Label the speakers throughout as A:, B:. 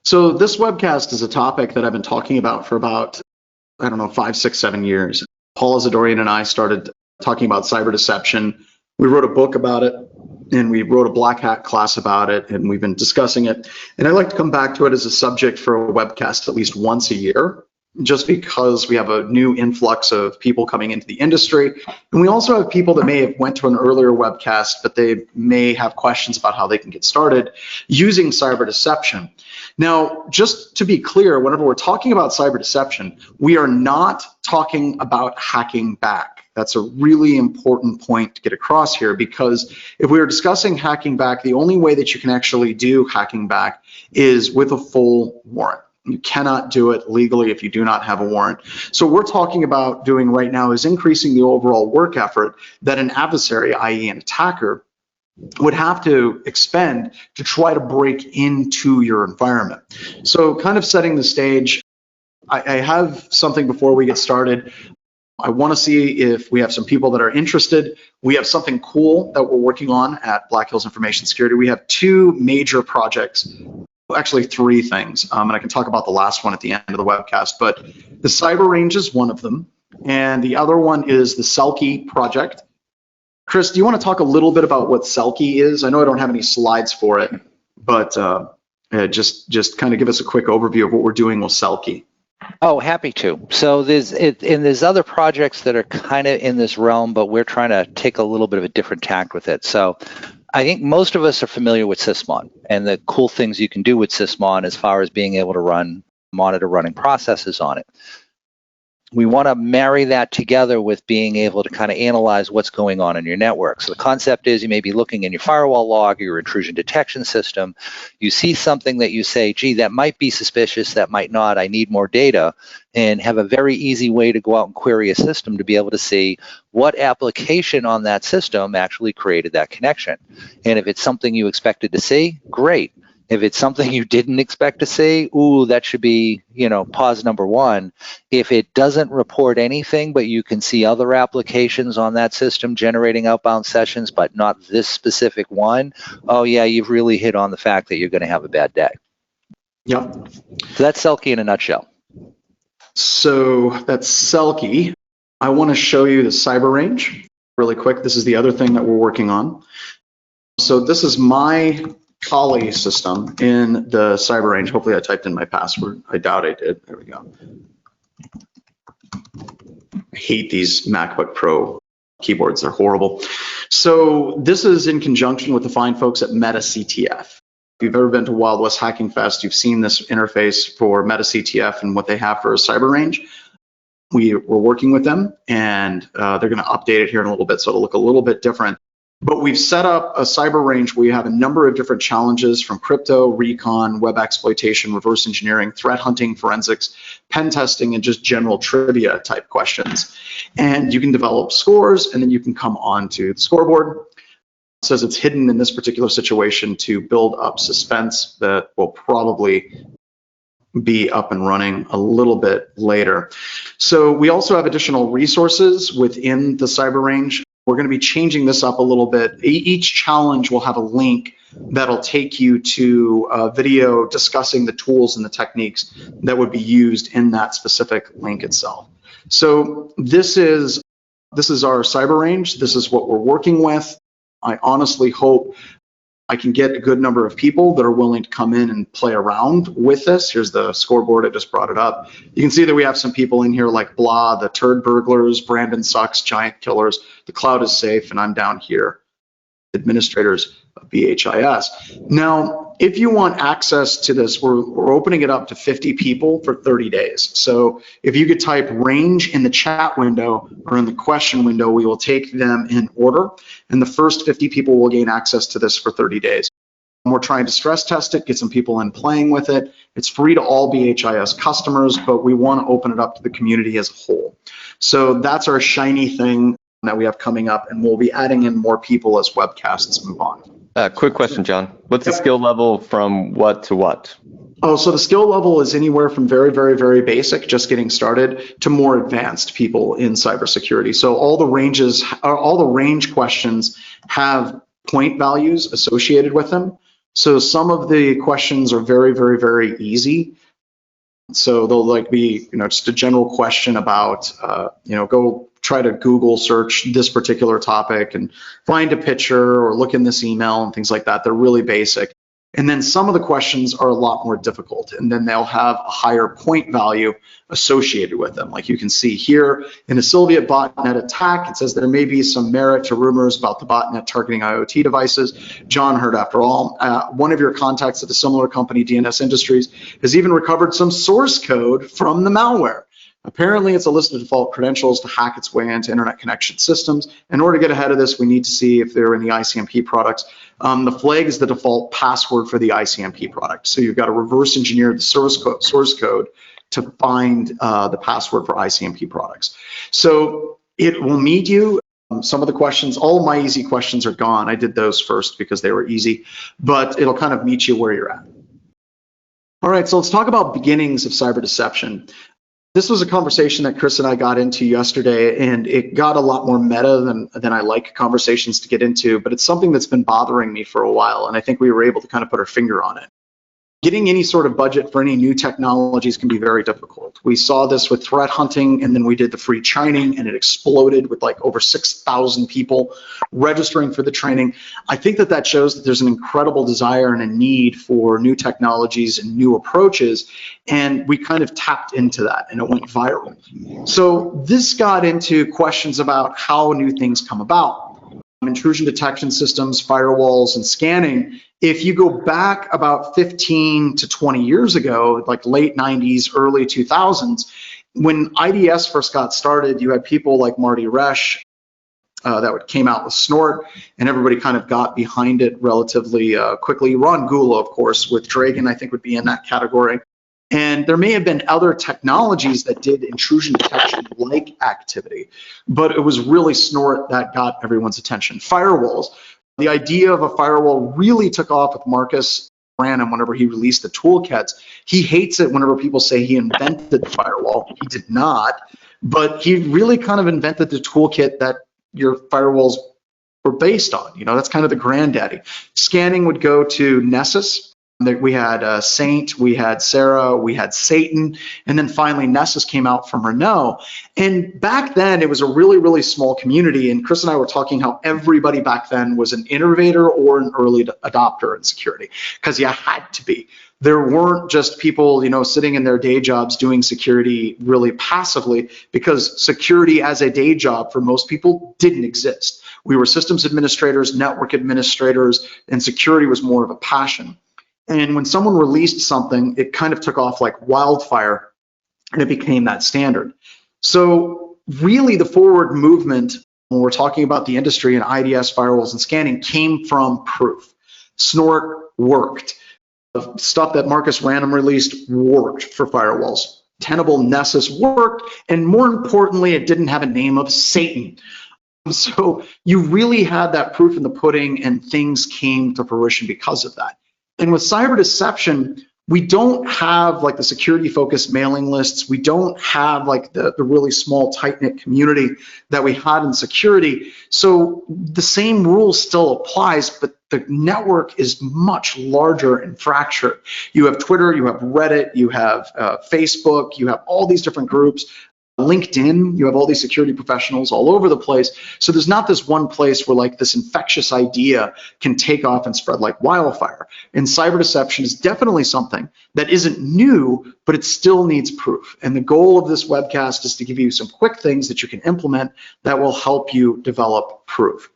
A: So this webcast is a topic that I've been talking about for about, I don't know, 5, 6, 7 years. Paul Asadoorian and I started talking about cyber deception. We wrote a book about it, and we wrote a Black Hat class about it, and we've been discussing it. And I like to come back to it as a subject for a webcast at least once a year, just because we have a new influx of people coming into the industry. And we also have people that may have went to an earlier webcast, but they may have questions about how they can get started using cyber deception. Now, just to be clear, whenever we're talking about cyber deception, we are not talking about hacking back. That's a really important point to get across here, because if we are discussing hacking back, the only way that you can actually do hacking back is with a full warrant. You cannot do it legally if you do not have a warrant. So what we're talking about doing right now is increasing the overall work effort that an adversary, i.e. an attacker, would have to expend to try to break into your environment. So kind of setting the stage, I have something before we get started. I want to see if we have some people that are interested. We have something cool that we're working on at Black Hills Information Security. We have 2 major projects. Actually 3 things, and I can talk about the last one at the end of the webcast, but the Cyber Range is one of them, and the other one is the Selkie project. Chris, do you want to talk a little bit about what Selkie is? I know I don't have any slides for it, but just kind of give us a quick overview of what we're doing with Selkie.
B: Oh, happy to. So there's other projects that are kind of in this realm, but we're trying to take a little bit of a different tack with it. So I think most of us are familiar with Sysmon and the cool things you can do with Sysmon as far as being able to monitor running processes on it. We want to marry that together with being able to kind of analyze what's going on in your network. So the concept is you may be looking in your firewall log or your intrusion detection system. You see something that you say, gee, that might be suspicious, that might not, I need more data, and have a very easy way to go out and query a system to be able to see what application on that system actually created that connection. And if it's something you expected to see, great. If it's something you didn't expect to see, ooh, that should be, pause number 1. If it doesn't report anything, but you can see other applications on that system generating outbound sessions, but not this specific one, oh yeah, you've really hit on the fact that you're going to have a bad day.
A: Yep.
B: So that's Selkie in a nutshell.
A: So that's Selkie. I want to show you the Cyber Range really quick. This is the other thing that we're working on. So this is my Kali system in the Cyber Range. Hopefully I typed in my password. I doubt I did. There we go. I hate these MacBook Pro keyboards. They're horrible. So this is in conjunction with the fine folks at MetaCTF. If you've ever been to Wild West Hacking Fest, you've seen this interface for MetaCTF and what they have for a Cyber Range. We're working with them, and they're going to update it here in a little bit, so it'll look a little bit different. But we've set up a Cyber Range where you have a number of different challenges from crypto, recon, web exploitation, reverse engineering, threat hunting, forensics, pen testing, and just general trivia type questions. And you can develop scores, and then you can come onto the scoreboard. It says it's hidden in this particular situation to build up suspense that will probably be up and running a little bit later. So we also have additional resources within the Cyber Range. We're going to be changing this up a little bit. Each challenge will have a link that'll take you to a video discussing the tools and the techniques that would be used in that specific link itself. So this is our Cyber Range. This is what we're working with. I honestly hope I can get a good number of people that are willing to come in and play around with this. Here's the scoreboard. I just brought it up. You can see that we have some people in here like Blah, the Turd Burglars, Brandon Sucks, Giant Killers, The Cloud is Safe, and I'm down here, administrators of BHIS. Now, if you want access to this, we're opening it up to 50 people for 30 days. So if you could type range in the chat window or in the question window, we will take them in order. And the first 50 people will gain access to this for 30 days. And we're trying to stress test it, get some people in playing with it. It's free to all BHIS customers, but we want to open it up to the community as a whole. So that's our shiny thing that we have coming up, and we'll be adding in more people as webcasts move on.
C: Quick question, John. What's the skill level from what to what?
A: Oh, so the skill level is anywhere from very, very, very basic, just getting started, to more advanced people in cybersecurity. So all the range questions have point values associated with them. So some of the questions are very, very, very easy. So they'll like be, just a general question about, go try to Google search this particular topic and find a picture or look in this email and things like that. They're really basic. And then some of the questions are a lot more difficult, and then they'll have a higher point value associated with them. Like you can see here in the Sylvia botnet attack, it says there may be some merit to rumors about the botnet targeting IoT devices. John Hurt, after all, one of your contacts at a similar company, DNS Industries, has even recovered some source code from the malware. Apparently, it's a list of default credentials to hack its way into internet connection systems. In order to get ahead of this, we need to see if they're in the ICMP products. The flag is the default password for the ICMP product. So you've got to reverse engineer the source code to find the password for ICMP products. So it will meet you. Some of the questions, all of my easy questions are gone. I did those first because they were easy, but it'll kind of meet you where you're at. All right, so let's talk about beginnings of cyber deception. This was a conversation that Chris and I got into yesterday, and it got a lot more meta than I like conversations to get into, but it's something that's been bothering me for a while, and I think we were able to kind of put our finger on it. Getting any sort of budget for any new technologies can be very difficult. We saw this with threat hunting, and then we did the free training, and it exploded with like over 6,000 people registering for the training. I think that shows that there's an incredible desire and a need for new technologies and new approaches, and we kind of tapped into that, and it went viral. So this got into questions about how new things come about. Intrusion detection systems, firewalls, and scanning. If you go back about 15 to 20 years ago, like late 90s, early 2000s, when IDS first got started, you had people like Marty Resch that came out with Snort, and everybody kind of got behind it relatively quickly. Ron Gula, of course, with Dragon, I think would be in that category. And there may have been other technologies that did intrusion detection-like activity, but it was really Snort that got everyone's attention. Firewalls. The idea of a firewall really took off with Marcus Branham whenever he released the toolkits. He hates it whenever people say he invented the firewall. He did not, but he really kind of invented the toolkit that your firewalls were based on. That's kind of the granddaddy. Scanning would go to Nessus. We had Saint, we had Sarah, we had Satan, and then finally Nessus came out from Renault. And back then it was a really, really small community, and Chris and I were talking how everybody back then was an innovator or an early adopter in security, because you had to be. There weren't just people, sitting in their day jobs doing security really passively, because security as a day job for most people didn't exist. We were systems administrators, network administrators, and security was more of a passion. And when someone released something, it kind of took off like wildfire, and it became that standard. So really the forward movement, when we're talking about the industry and IDS, firewalls, and scanning, came from proof. Snort worked. The stuff that Marcus Random released worked for firewalls. Tenable Nessus worked, and more importantly, it didn't have a name of Satan. So you really had that proof in the pudding, and things came to fruition because of that. And with cyber deception, we don't have like the security focused mailing lists. We don't have like the really small tight knit community that we had in security. So the same rule still applies, but the network is much larger and fractured. You have Twitter, you have Reddit, you have Facebook, you have all these different groups. LinkedIn, you have all these security professionals all over the place. So there's not this one place where like this infectious idea can take off and spread like wildfire. And cyber deception is definitely something that isn't new, but it still needs proof. And the goal of this webcast is to give you some quick things that you can implement that will help you develop proof.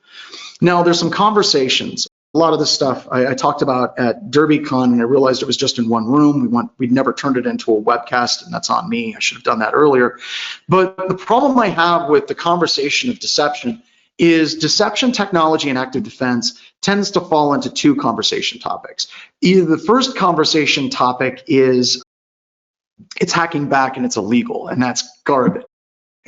A: Now, there's some conversations. A lot of this stuff I talked about at DerbyCon, and I realized it was just in one room. We'd never turned it into a webcast, and that's on me. I should have done that earlier. But the problem I have with the conversation of deception is deception technology and active defense tends to fall into two conversation topics. Either the first conversation topic is it's hacking back and it's illegal, and that's garbage.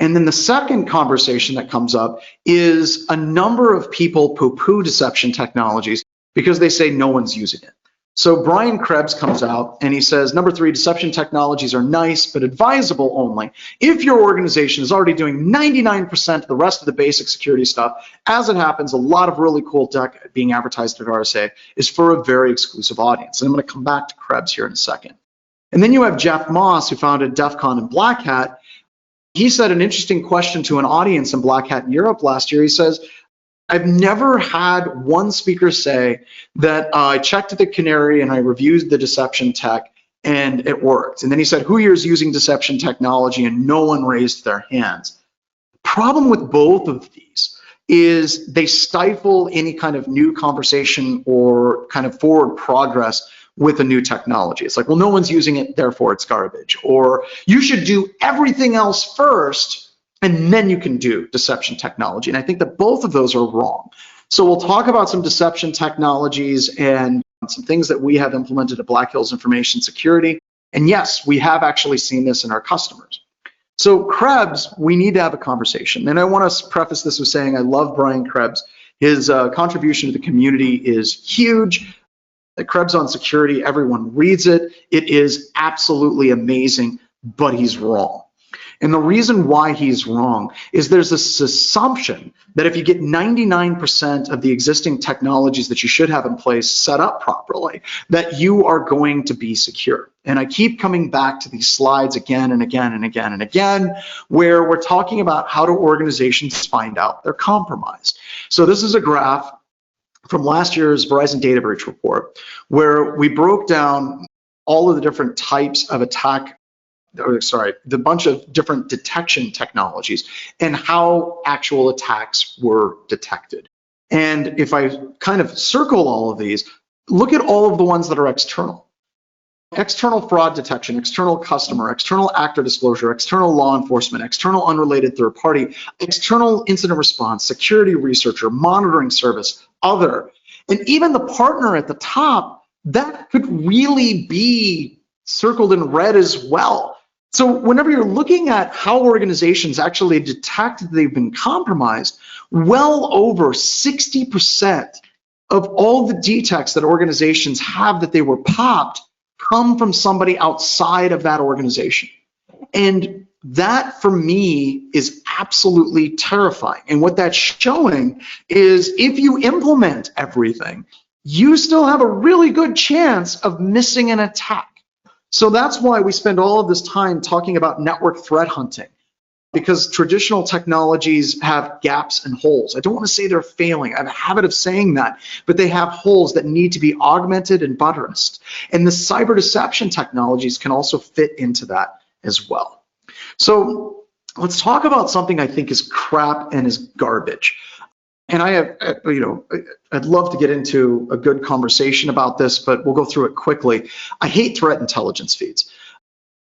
A: And then the second conversation that comes up is a number of people poo-poo deception technologies because they say no one's using it. So Brian Krebs comes out and he says, number 3, deception technologies are nice, but advisable only if your organization is already doing 99% of the rest of the basic security stuff. As it happens, a lot of really cool tech being advertised at RSA is for a very exclusive audience. And I'm going to come back to Krebs here in a second. And then you have Jeff Moss, who founded DEF CON and Black Hat. He said an interesting question to an audience in Black Hat in Europe last year. He says, I've never had one speaker say that I checked the canary and I reviewed the deception tech and it worked. And then he said, who here is using deception technology? And no one raised their hands. Problem with both of these is they stifle any kind of new conversation or kind of forward progress with a new technology. It's like, well, no one's using it, therefore it's garbage. Or you should do everything else first and then you can do deception technology. And I think that both of those are wrong. So we'll talk about some deception technologies and some things that we have implemented at Black Hills Information Security. And yes, we have actually seen this in our customers. So Krebs, we need to have a conversation. And I want to preface this with saying I love Brian Krebs. His contribution to the community is huge. The Krebs on Security, everyone reads it. It is absolutely amazing, but he's wrong. And the reason why he's wrong is there's this assumption that if you get 99% of the existing technologies that you should have in place set up properly, that you are going to be secure. And I keep coming back to these slides again and again and again and again, where we're talking about how do organizations find out they're compromised. So this is a graph from last year's Verizon Data Breach Report, where we broke down all of the different types of the bunch of different detection technologies and how actual attacks were detected. And if I kind of circle all of these, look at all of the ones that are external. External fraud detection, external customer, external actor disclosure, external law enforcement, external unrelated third party, external incident response, security researcher, monitoring service, other. And even the partner at the top, that could really be circled in red as well. So whenever you're looking at how organizations actually detect that they've been compromised, well over 60% of all the detects that organizations have that they were popped come from somebody outside of that organization. And that, for me, is absolutely terrifying. And what that's showing is if you implement everything, you still have a really good chance of missing an attack. So that's why we spend all of this time talking about network threat hunting, because traditional technologies have gaps and holes. I don't want to say they're failing. I have a habit of saying that, but they have holes that need to be augmented and buttressed. And the cyber deception technologies can also fit into that as well. So let's talk about something I think is crap and is garbage. And I'd love to get into a good conversation about this, but we'll go through it quickly. I hate threat intelligence feeds.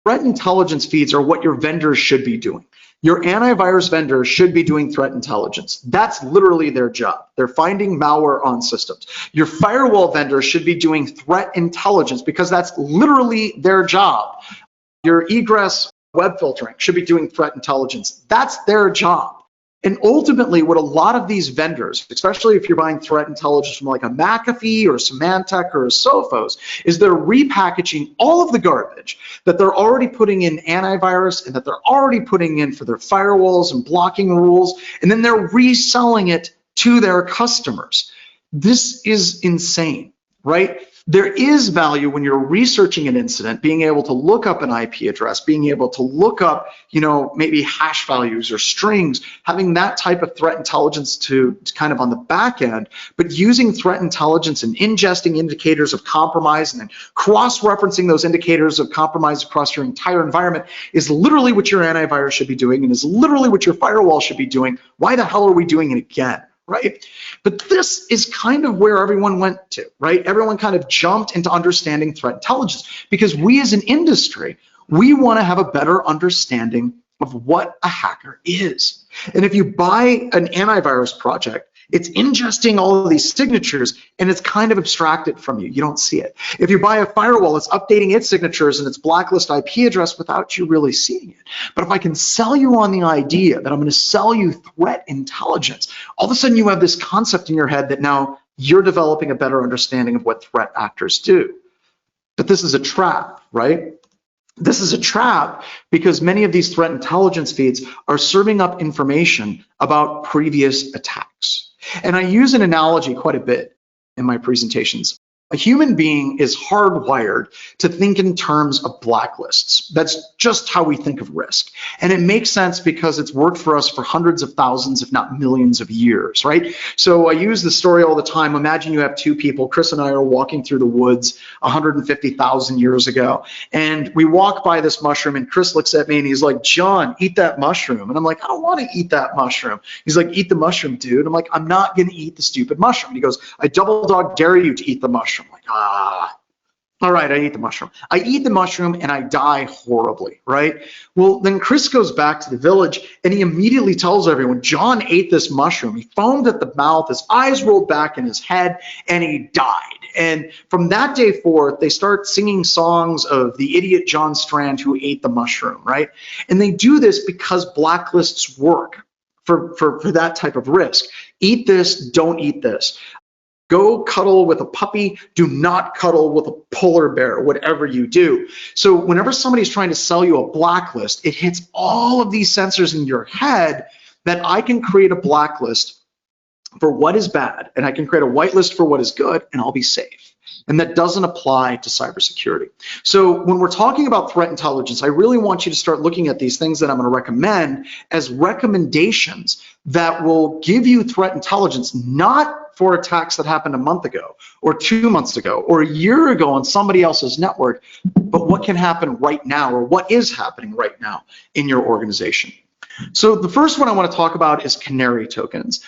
A: Threat intelligence feeds are what your vendors should be doing. Your antivirus vendor should be doing threat intelligence. That's literally their job. They're finding malware on systems. Your firewall vendor should be doing threat intelligence because that's literally their job. Your egress web filtering should be doing threat intelligence. That's their job. And ultimately, what a lot of these vendors, especially if you're buying threat intelligence from like a McAfee or a Symantec or a Sophos, is they're repackaging all of the garbage that they're already putting in antivirus and that they're already putting in for their firewalls and blocking rules, and then they're reselling it to their customers. This is insane, right? There is value when you're researching an incident, being able to look up an IP address, being able to look up, maybe hash values or strings, having that type of threat intelligence to kind of on the back end, but using threat intelligence and ingesting indicators of compromise and then cross-referencing those indicators of compromise across your entire environment is literally what your antivirus should be doing and is literally what your firewall should be doing. Why the hell are we doing it again? Right? But this is kind of where everyone went to, right? Everyone kind of jumped into understanding threat intelligence because we as an industry, we want to have a better understanding of what a hacker is. And if you buy an antivirus project, it's ingesting all of these signatures and it's kind of abstracted from you. You don't see it. If you buy a firewall, it's updating its signatures and its blacklist IP address without you really seeing it. But if I can sell you on the idea that I'm going to sell you threat intelligence, all of a sudden you have this concept in your head that now you're developing a better understanding of what threat actors do. But this is a trap, right? This is a trap because many of these threat intelligence feeds are serving up information about previous attacks. And I use an analogy quite a bit in my presentations. A human being is hardwired to think in terms of blacklists. That's just how we think of risk. And it makes sense because it's worked for us for hundreds of thousands, if not millions of years, right? So I use this story all the time. Imagine you have two people, Chris and I are walking through the woods 150,000 years ago. And we walk by this mushroom and Chris looks at me and he's like, John, eat that mushroom. And I'm like, I don't want to eat that mushroom. He's like, eat the mushroom, dude. I'm like, I'm not going to eat the stupid mushroom. And he goes, I double dog dare you to eat the mushroom. I'm like, all right, I eat the mushroom. I eat the mushroom and I die horribly, right? Well, then Chris goes back to the village and he immediately tells everyone, John ate this mushroom. He foamed at the mouth, his eyes rolled back in his head, and he died. And from that day forth, they start singing songs of the idiot John Strand who ate the mushroom, right? And they do this because blacklists work for that type of risk. Eat this, don't eat this. Go cuddle with a puppy, do not cuddle with a polar bear, whatever you do. So whenever somebody's trying to sell you a blacklist, it hits all of these sensors in your head that I can create a blacklist for what is bad, and I can create a whitelist for what is good, and I'll be safe. And that doesn't apply to cybersecurity. So when we're talking about threat intelligence, I really want you to start looking at these things that I'm going to recommend as recommendations that will give you threat intelligence, not for attacks that happened a month ago or 2 months ago or a year ago on somebody else's network, but what can happen right now or what is happening right now in your organization. So the first one I want to talk about is canary tokens.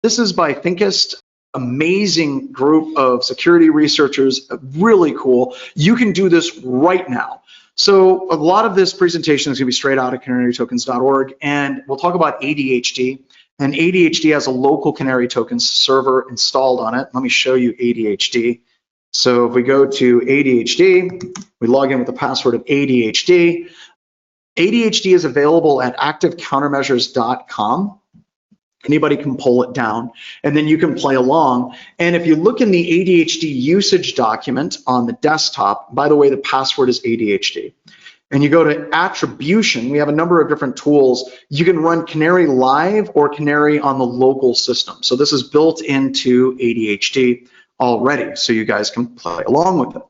A: This is by Thinkist, amazing group of security researchers, really cool. You can do this right now. So a lot of this presentation is going to be straight out of canarytokens.org, and we'll talk about ADHD. And ADHD has a local canary tokens server installed on it. Let me show you ADHD. So if we go to ADHD, we log in with the password of ADHD. ADHD is available at activecountermeasures.com. Anybody can pull it down, and then you can play along. And if you look in the ADHD usage document on the desktop, by the way, the password is ADHD. And you go to attribution, we have a number of different tools. You can run Canary Live or Canary on the local system. So this is built into ADHD already, so you guys can play along with it.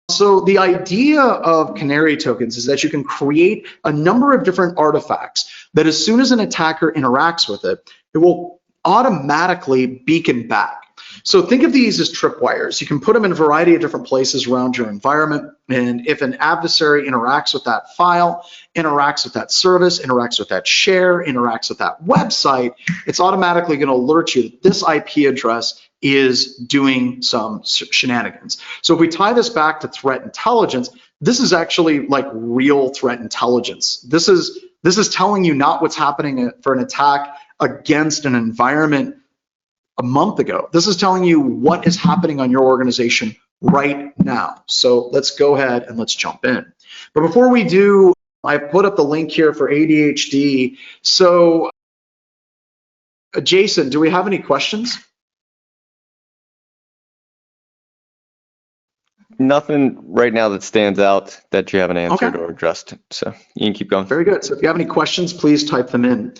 A: So the idea of canary tokens is that you can create a number of different artifacts that as soon as an attacker interacts with it, it will automatically beacon back. So think of these as tripwires. You can put them in a variety of different places around your environment. And if an adversary interacts with that file, interacts with that service, interacts with that share, interacts with that website, it's automatically going to alert you that this IP address is doing some shenanigans. So if we tie this back to threat intelligence, this is actually like real threat intelligence. This is telling you not what's happening for an attack against an environment a month ago. This is telling you what is happening on your organization right now. So let's go ahead and let's jump in. But before we do, I put up the link here for ADHD. So Jason, do we have any questions?
C: Nothing right now that stands out that you haven't answered or addressed. So you can keep going.
A: Very good. So if you have any questions, please type them in.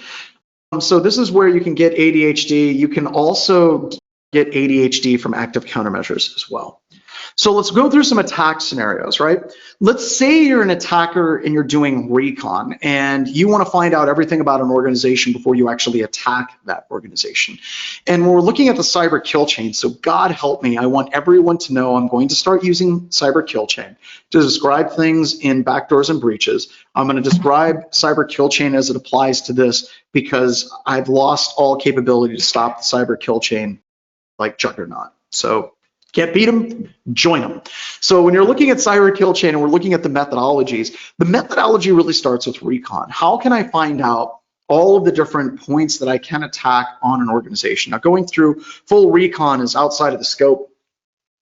A: So this is where you can get ADHD. You can also get ADHD from active countermeasures as well. So let's go through some attack scenarios, right? Let's say you're an attacker and you're doing recon and you want to find out everything about an organization before you actually attack that organization. And we're looking at the cyber kill chain. So God help me, I want everyone to know I'm going to start using cyber kill chain to describe things in backdoors and breaches. I'm going to describe cyber kill chain as it applies to this because I've lost all capability to stop the cyber kill chain like Juggernaut. So can't beat them, join them. So when you're looking at cyber kill chain and we're looking at the methodologies, the methodology really starts with recon. How can I find out all of the different points that I can attack on an organization? Now, going through full recon is outside of the scope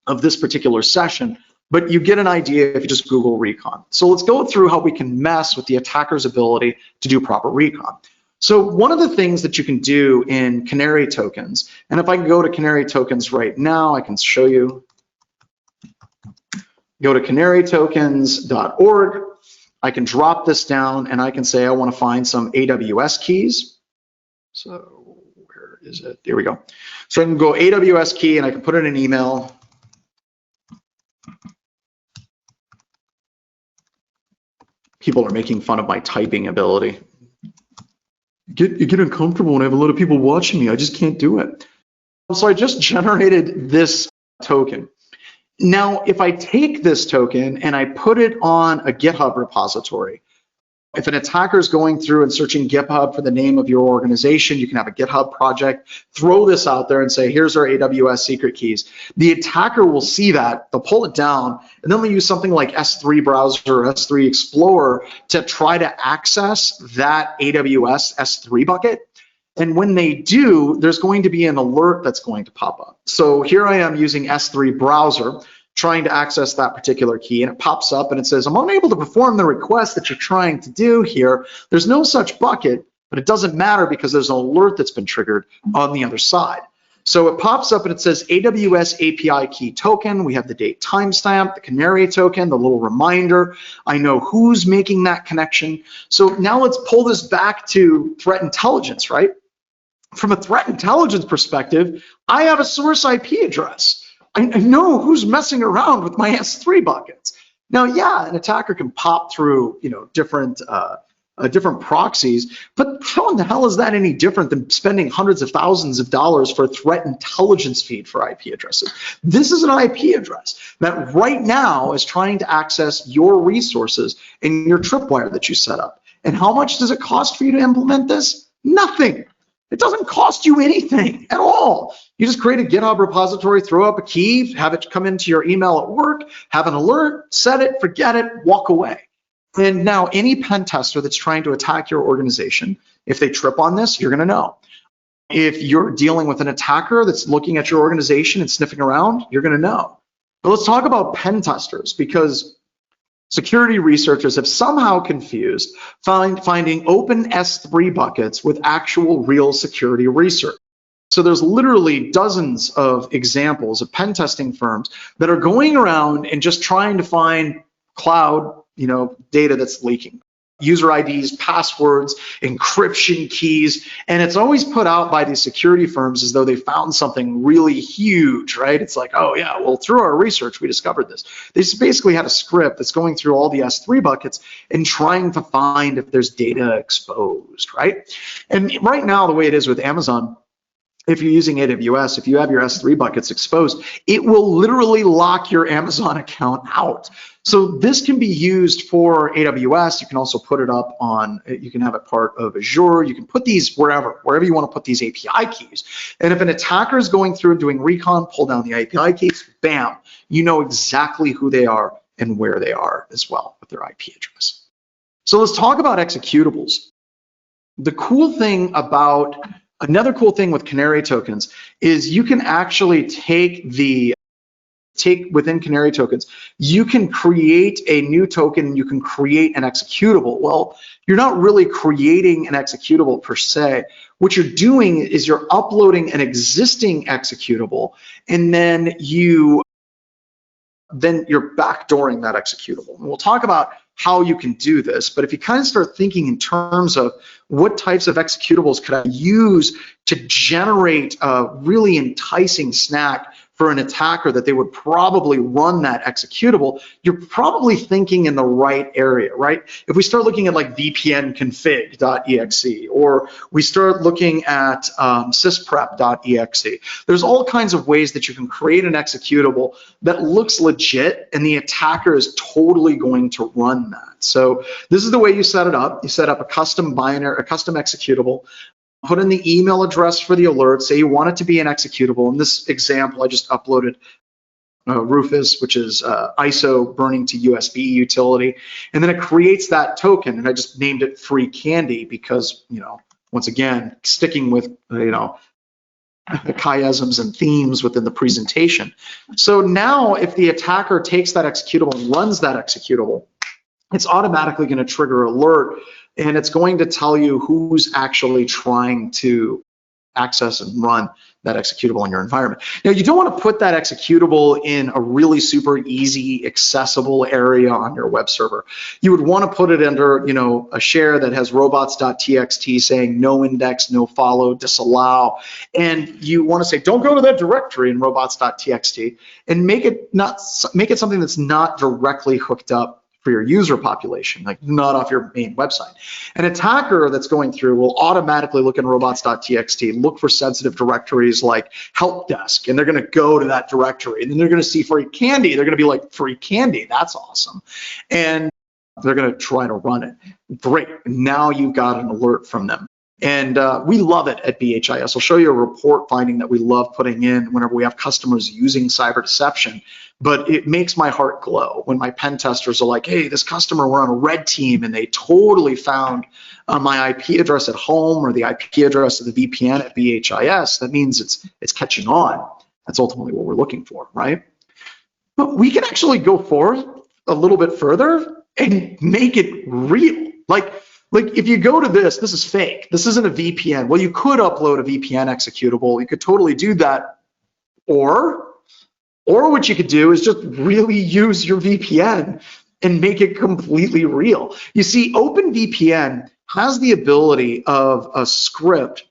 A: of this particular session, but you get an idea if you just Google recon. So let's go through how we can mess with the attacker's ability to do proper recon. So one of the things that you can do in Canary tokens, and if I can go to Canary tokens right now, I can show you. go to canarytokens.org. I can drop this down and I can say I want to find some AWS keys. So where is it? There we go. So I can go AWS key and I can put it in an email. People are making fun of my typing ability. You get uncomfortable when I have a lot of people watching me. I just can't do it. So I just generated this token. Now, if I take this token and I put it on a GitHub repository, if an attacker is going through and searching GitHub for the name of your organization, you can have a GitHub project, throw this out there and say, here's our AWS secret keys. The attacker will see that, they'll pull it down, and then they'll use something like S3 Browser or S3 Explorer to try to access that AWS S3 bucket. And when they do, there's going to be an alert that's going to pop up. So here I am using S3 Browser, trying to access that particular key, and it pops up and it says, I'm unable to perform the request that you're trying to do here. There's no such bucket, but it doesn't matter because there's an alert that's been triggered on the other side. So it pops up and it says AWS API key token. We have the date timestamp, the canary token, the little reminder. I know who's making that connection. So now let's pull this back to threat intelligence, right? From a threat intelligence perspective, I have a source IP address. I know who's messing around with my S3 buckets. Now, yeah, an attacker can pop through, different proxies, but how in the hell is that any different than spending hundreds of thousands of dollars for a threat intelligence feed for IP addresses? This is an IP address that right now is trying to access your resources in your tripwire that you set up. And how much does it cost for you to implement this? Nothing. It doesn't cost you anything at all. You just create a GitHub repository, throw up a key, have it come into your email at work, have an alert, set it, forget it, walk away. And now any pen tester that's trying to attack your organization, if they trip on this, you're gonna know. If you're dealing with an attacker that's looking at your organization and sniffing around, you're gonna know. But let's talk about pen testers, because security researchers have somehow confused finding open S3 buckets with actual real security research. So there's literally dozens of examples of pen testing firms that are going around and just trying to find cloud, data that's leaking. User IDs, passwords, encryption keys, and it's always put out by these security firms as though they found something really huge, right? It's like, oh yeah, well, through our research, we discovered this. They just basically had a script that's going through all the S3 buckets and trying to find if there's data exposed, right? And right now, the way it is with Amazon, if you're using AWS, if you have your S3 buckets exposed, it will literally lock your Amazon account out. So this can be used for AWS. You can also put it up on, you can have it part of Azure. You can put these wherever you want to put these API keys. And if an attacker is going through and doing recon, pull down the API keys, bam, you know exactly who they are and where they are as well with their IP address. So let's talk about executables. Another cool thing with Canary tokens is you can actually take within Canary tokens, you can create a new token and you can create an executable. Well, you're not really creating an executable per se. What you're doing is you're uploading an existing executable and then you're backdooring that executable. And we'll talk about how you can do this, but if you kind of start thinking in terms of what types of executables could I use to generate a really enticing snack for an attacker that they would probably run that executable, you're probably thinking in the right area, right? If we start looking at like vpnconfig.exe, or we start looking at sysprep.exe, there's all kinds of ways that you can create an executable that looks legit and the attacker is totally going to run that. So this is the way you set it up. You set up a custom executable. Put in the email address for the alert, say you want it to be an executable. In this example, I just uploaded Rufus, which is ISO burning to USB utility, and then it creates that token, and I just named it free candy because, once again, sticking with, the chiasms and themes within the presentation. So now if the attacker takes that executable and runs that executable, it's automatically going to trigger alert, and it's going to tell you who's actually trying to access and run that executable in your environment. Now, you don't want to put that executable in a really super easy, accessible area on your web server. You would want to put it under, a share that has robots.txt saying no index, no follow, disallow. And you want to say, don't go to that directory in robots.txt, and make it something that's not directly hooked up for your user population, like not off your main website. An attacker that's going through will automatically look in robots.txt, look for sensitive directories like help desk, and they're going to go to that directory, and then they're going to see free candy. They're going to be like, free candy, that's awesome. And they're going to try to run it. Great, now you've got an alert from them. And we love it at BHIS. I'll show you a report finding that we love putting in whenever we have customers using cyber deception. But it makes my heart glow when my pen testers are like, hey, this customer, we're on a red team, and they totally found my IP address at home or the IP address of the VPN at BHIS. That means it's catching on. That's ultimately what we're looking for, right? But we can actually go forward a little bit further and make it real. Like if you go to this is fake. This isn't a VPN. Well, you could upload a VPN executable. You could totally do that. Or what you could do is just really use your VPN and make it completely real. You see, OpenVPN has the ability of a script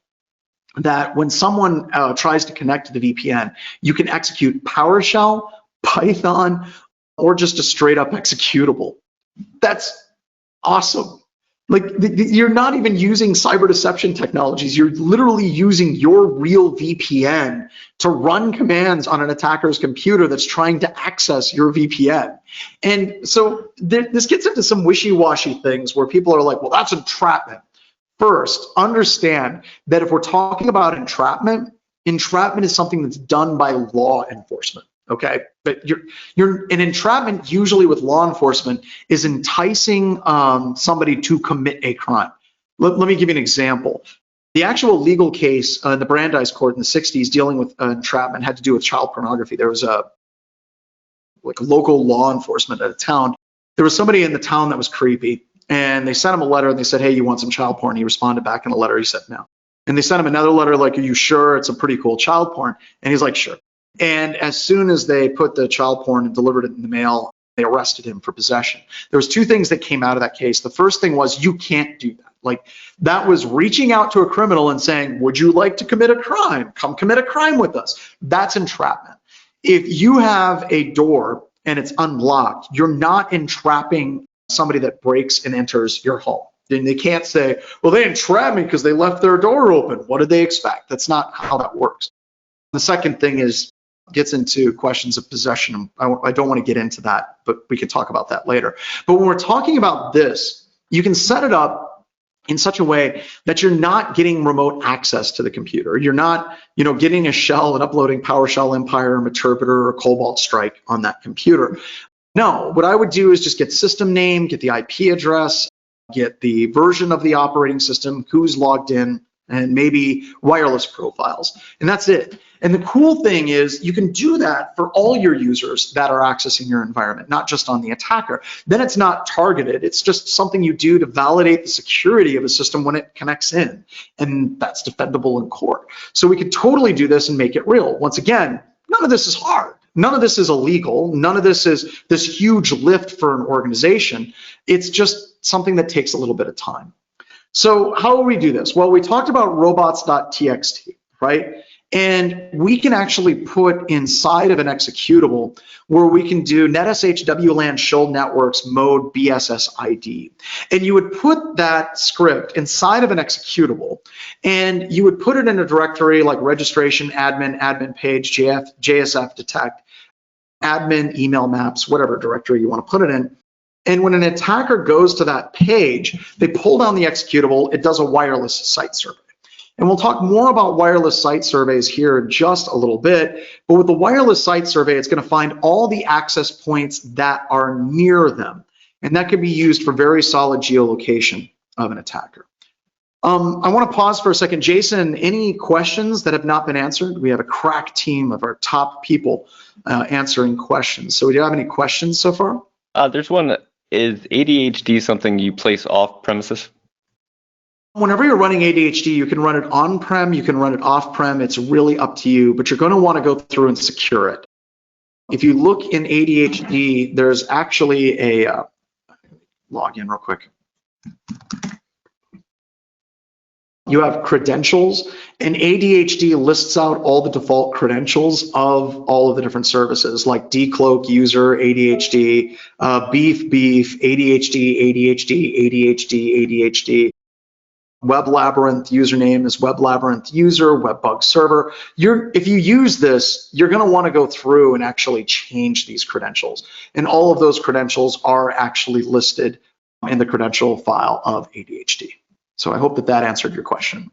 A: that when someone tries to connect to the VPN, you can execute PowerShell, Python, or just a straight up executable. That's awesome. Like you're not even using cyber deception technologies. You're literally using your real VPN to run commands on an attacker's computer that's trying to access your VPN. And so this gets into some wishy-washy things where people are like, well, that's entrapment. First, understand that if we're talking about entrapment is something that's done by law enforcement. Okay, but an entrapment usually with law enforcement is enticing somebody to commit a crime. Let me give you an example. The actual legal case in the Brandeis court in the 60s dealing with entrapment had to do with child pornography. There was a local law enforcement at a town. There was somebody in the town that was creepy, and they sent him a letter and they said, hey, you want some child porn? He responded back in a letter. He said no. And they sent him another letter like, are you sure it's a pretty cool child porn? And he's like, sure. And as soon as they put the child porn and delivered it in the mail, they arrested him for possession. There was two things that came out of that case. The first thing was, you can't do that. Like, that was reaching out to a criminal and saying, would you like to commit a crime? Come commit a crime with us. That's entrapment. If you have a door and it's unlocked, you're not entrapping somebody that breaks and enters your home. Then they can't say, well, they entrapped me because they left their door open. What did they expect? That's not how that works. The second thing gets into questions of possession. I don't want to get into that, but we can talk about that later. But when we're talking about this, you can set it up in such a way that you're not getting remote access to the computer. You're not, getting a shell and uploading PowerShell, Empire, Meterpreter, or Cobalt Strike on that computer. No, what I would do is just get system name, get the IP address, get the version of the operating system, who's logged in, and maybe wireless profiles, and that's it. And the cool thing is you can do that for all your users that are accessing your environment, not just on the attacker. Then it's not targeted. It's just something you do to validate the security of a system when it connects in, and that's defendable in court. So we could totally do this and make it real. Once again, none of this is hard. None of this is illegal. None of this is this huge lift for an organization. It's just something that takes a little bit of time. So how will we do this? Well, we talked about robots.txt, right? And we can actually put inside of an executable where we can do NetSH WLAN show networks mode BSSID. And you would put that script inside of an executable, and you would put it in a directory like registration, admin page, JSF detect, admin, email maps, whatever directory you want to put it in. And when an attacker goes to that page, they pull down the executable, it does a wireless site survey. And we'll talk more about wireless site surveys here in just a little bit, but with the wireless site survey, it's going to find all the access points that are near them. And that can be used for very solid geolocation of an attacker. I want to pause for a second. Jason, any questions that have not been answered? We have a crack team of our top people answering questions. So do you have any questions so far?
C: There's one. Is ADHD something you place off premises?
A: Whenever you're running ADHD, you can run it on-prem, you can run it off-prem. It's really up to you, but you're going to want to go through and secure it. If you look in ADHD, there's actually a log in real quick. You have credentials, and ADHD lists out all the default credentials of all of the different services, like Decloak, user, ADHD, Beef, ADHD. Web Labyrinth username is Web Labyrinth user, WebBug server. If you use this, you're going to want to go through and actually change these credentials. And all of those credentials are actually listed in the credential file of ADHD. So I hope that answered your question.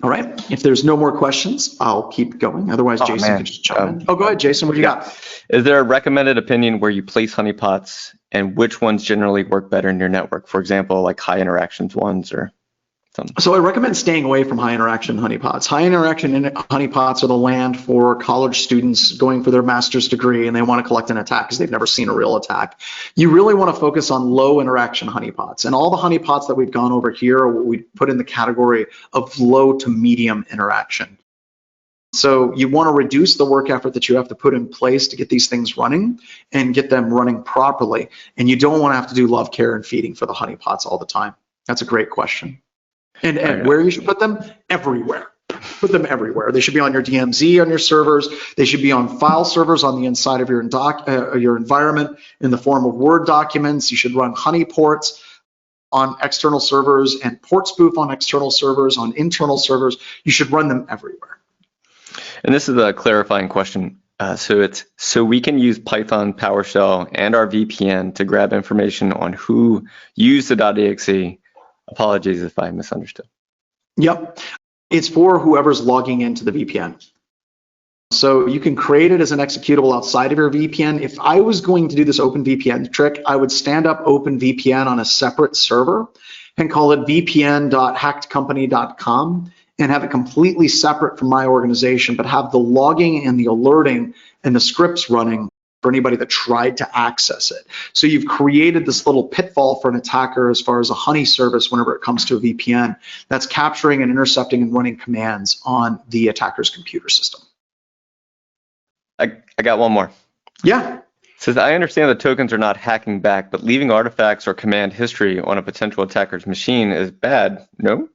A: All right, if there's no more questions, I'll keep going. Otherwise, Jason can just jump in. Oh, go ahead, Jason, what do you got?
C: Is there a recommended opinion where you place honeypots and which ones generally work better in your network? For example, like high interactions ones or something.
A: So I recommend staying away from high interaction honeypots. High interaction honeypots are the land for college students going for their master's degree and they want to collect an attack because they've never seen a real attack. You really want to focus on low interaction honeypots. And all the honeypots that we've gone over here are what we put in the category of low to medium interaction. So you want to reduce the work effort that you have to put in place to get these things running and get them running properly. And you don't want to have to do love, care, and feeding for the honeypots all the time. That's a great question. And where you should put them? Everywhere. Put them everywhere. They should be on your DMZ on your servers. They should be on file servers on the inside of your environment in the form of Word documents. You should run honeyports on external servers and port spoof on external servers, on internal servers. You should run them everywhere.
C: And this is a clarifying question. So we can use Python, PowerShell, and our VPN to grab information on who used the .exe. Apologies if I misunderstood.
A: Yep. It's for whoever's logging into the VPN. So you can create it as an executable outside of your VPN. If I was going to do this OpenVPN trick, I would stand up OpenVPN on a separate server and call it vpn.hackedcompany.com and have it completely separate from my organization, but have the logging and the alerting and the scripts running for anybody that tried to access it. So you've created this little pitfall for an attacker as far as a honey service whenever it comes to a VPN that's capturing and intercepting and running commands on the attacker's computer system.
C: I got one more.
A: Yeah.
C: It says, I understand that tokens are not hacking back, but leaving artifacts or command history on a potential attacker's machine is bad, no?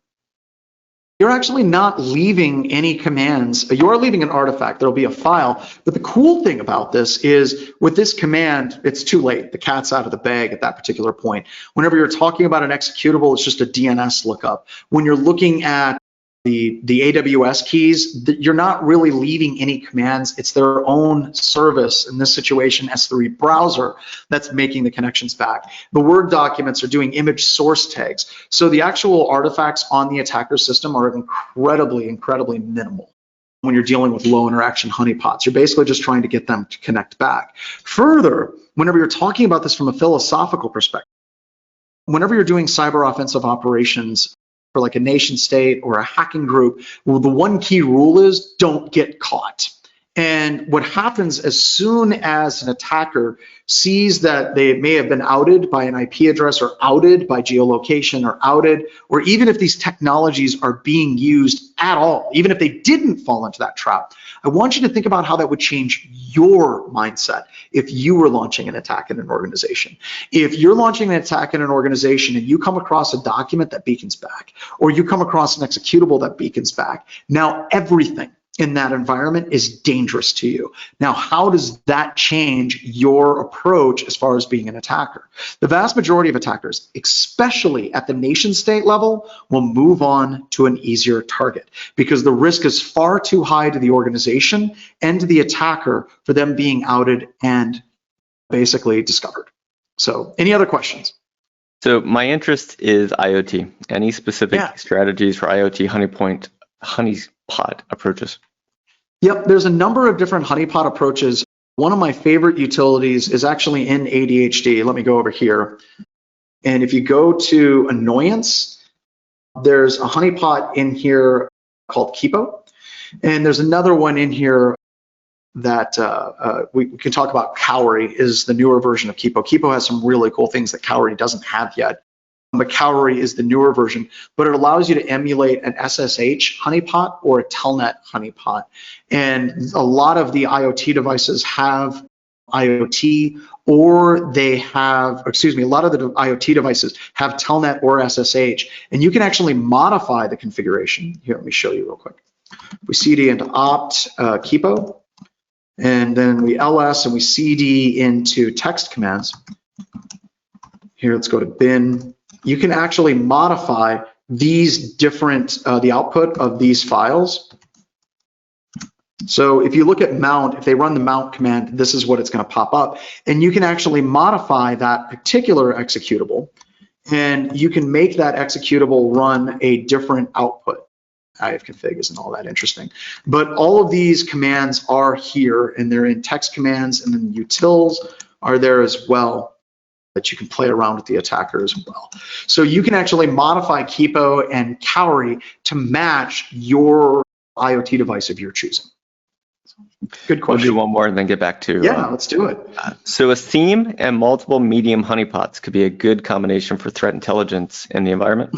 A: You're actually not leaving any commands. You're leaving an artifact. There'll be a file. But the cool thing about this is with this command, it's too late. The cat's out of the bag at that particular point. Whenever you're talking about an executable, it's just a DNS lookup. When you're looking at the AWS keys, you're not really leaving any commands. It's their own service, in this situation, S3 browser, that's making the connections back. The Word documents are doing image source tags. So the actual artifacts on the attacker system are incredibly, incredibly minimal when you're dealing with low interaction honeypots. You're basically just trying to get them to connect back. Further, whenever you're talking about this from a philosophical perspective, whenever you're doing cyber offensive operations, for like a nation state or a hacking group, well, the one key rule is don't get caught. And what happens as soon as an attacker sees that they may have been outed by an IP address or outed by geolocation or outed, or even if these technologies are being used at all, even if they didn't fall into that trap, I want you to think about how that would change your mindset if you were launching an attack in an organization. If you're launching an attack in an organization and you come across a document that beacons back, or you come across an executable that beacons back, now everything in that environment is dangerous to you. Now, how does that change your approach as far as being an attacker? The vast majority of attackers, especially at the nation state level, will move on to an easier target because the risk is far too high to the organization and to the attacker for them being outed and basically discovered. So, any other questions?
C: So my interest is IoT. Any specific strategies for IoT honeypot approaches?
A: Yep, there's a number of different honeypot approaches. One of my favorite utilities is actually in ADHD. Let me go over here. And if you go to annoyance, there's a honeypot in here called Keepo. And there's another one in here that we can talk about Cowrie is the newer version of Kipo. Kipo has some really cool things that Cowrie doesn't have yet. But Cowrie is the newer version, but it allows you to emulate an SSH honeypot or a Telnet honeypot. And a lot of the IoT devices have IoT, or they have, a lot of the IoT devices have Telnet or SSH, and you can actually modify the configuration. Here, let me show you real quick. We CD into opt Kipo, and then we ls and we CD into text commands. Here, let's go to bin. You can actually modify these different, the output of these files. So if you look at mount, if they run the mount command, this is what it's going to pop up. And you can actually modify that particular executable, and you can make that executable run a different output. ifconfig isn't all that interesting. But all of these commands are here, and they're in text commands, and then utils are there as well, that you can play around with the attacker as well. So you can actually modify Kipo and Cowrie to match your IoT device of your choosing. Good question.
C: We'll do one more and then get back to.
A: Yeah, let's do it.
C: So a theme and multiple medium honeypots could be a good combination for threat intelligence in the environment.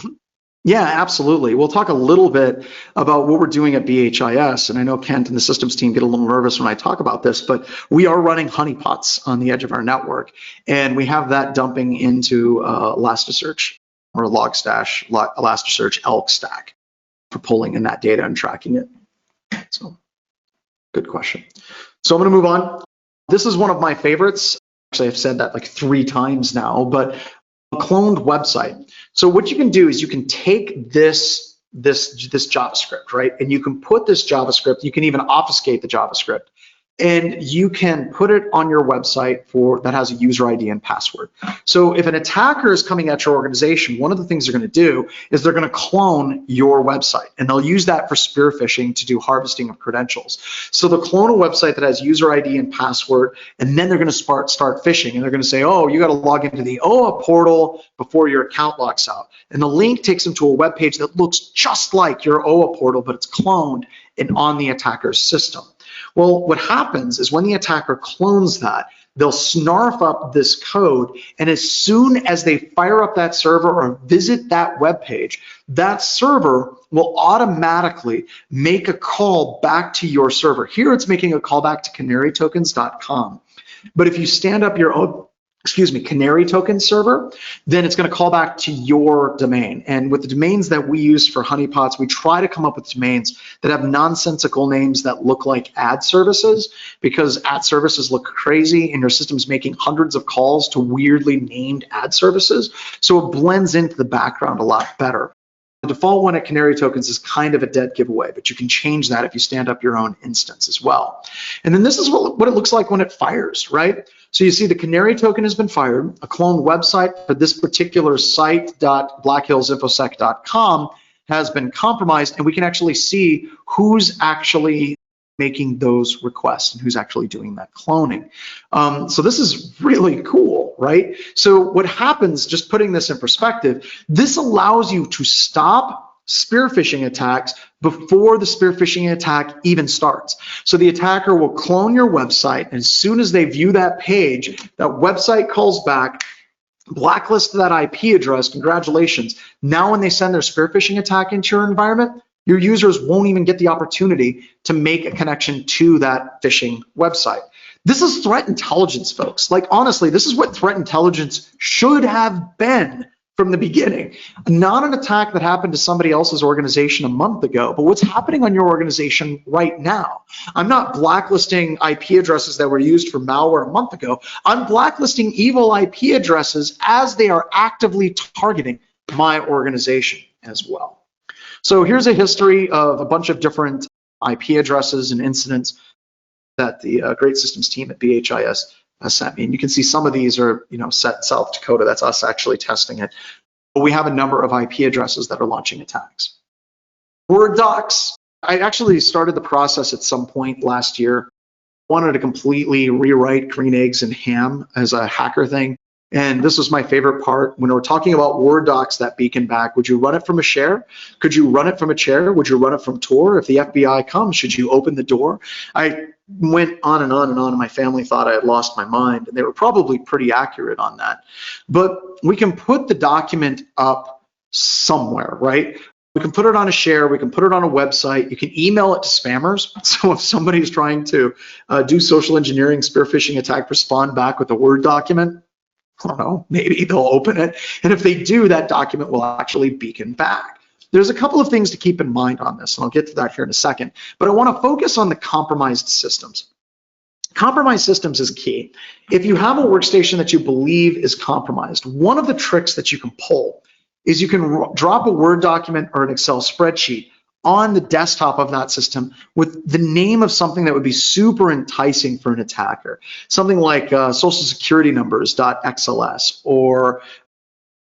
A: Yeah, absolutely. We'll talk a little bit about what we're doing at BHIS, and I know Kent and the systems team get a little nervous when I talk about this, but we are running honeypots on the edge of our network, and we have that dumping into Elasticsearch or Logstash, Elasticsearch Elk stack for pulling in that data and tracking it. So, good question. So I'm going to move on. This is one of my favorites. Actually, I've said that like 3 times now, but a cloned website. So what you can do is you can take this JavaScript, right? And you can put this JavaScript, you can even obfuscate the JavaScript, and you can put it on your website that has a user ID and password. So if an attacker is coming at your organization, one of the things they're going to do is they're going to clone your website, and they'll use that for spear phishing to do harvesting of credentials. So they'll clone a website that has user ID and password, and then they're going to start phishing, and they're going to say, oh, you got to log into the OA portal before your account locks out. And the link takes them to a web page that looks just like your OA portal, but it's cloned and on the attacker's system. Well, what happens is when the attacker clones that, they'll snarf up this code, and as soon as they fire up that server or visit that web page, that server will automatically make a call back to your server. Here it's making a call back to canarytokens.com. But if you stand up your own, Canary token server, then it's going to call back to your domain. And with the domains that we use for honeypots, we try to come up with domains that have nonsensical names that look like ad services, because ad services look crazy and your system's making hundreds of calls to weirdly named ad services. So it blends into the background a lot better. The default one at Canary Tokens is kind of a dead giveaway, but you can change that if you stand up your own instance as well. And then this is what it looks like when it fires, right? So you see the Canary token has been fired, a cloned website for this particular site.blackhillsinfosec.com has been compromised, and we can actually see who's actually making those requests and who's actually doing that cloning. So this is really cool, right? So what happens, just putting this in perspective, this allows you to stop spear phishing attacks before the spear phishing attack even starts. So the attacker will clone your website, and as soon as they view that page, that website calls back, blacklist that IP address, congratulations. Now when they send their spear phishing attack into your environment, your users won't even get the opportunity to make a connection to that phishing website. This is threat intelligence, folks. Like, honestly, this is what threat intelligence should have been from the beginning. Not an attack that happened to somebody else's organization a month ago, but what's happening on your organization right now. I'm not blacklisting IP addresses that were used for malware a month ago. I'm blacklisting evil IP addresses as they are actively targeting my organization as well. So here's a history of a bunch of different IP addresses and incidents that the Great Systems team at BHIS sent me. And you can see some of these are, set in South Dakota. That's us actually testing it. But we have a number of IP addresses that are launching attacks. Word docs. I actually started the process at some point last year. Wanted to completely rewrite green eggs and ham as a hacker thing. And this was my favorite part. When we're talking about Word docs that beacon back, would you run it from a share? Could you run it from a chair? Would you run it from Tor? If the FBI comes, should you open the door? I went on and on and on, and my family thought I had lost my mind, and they were probably pretty accurate on that. But we can put the document up somewhere, right? We can put it on a share, we can put it on a website, you can email it to spammers. So if somebody's trying to do social engineering, spear phishing attack, respond back with a Word document, I don't know, maybe they'll open it. And if they do, that document will actually beacon back. There's a couple of things to keep in mind on this, and I'll get to that here in a second, but I want to focus on the compromised systems. Compromised systems is key. If you have a workstation that you believe is compromised, one of the tricks that you can pull is you can drop a Word document or an Excel spreadsheet on the desktop of that system with the name of something that would be super enticing for an attacker. Something like social security numbers.xls or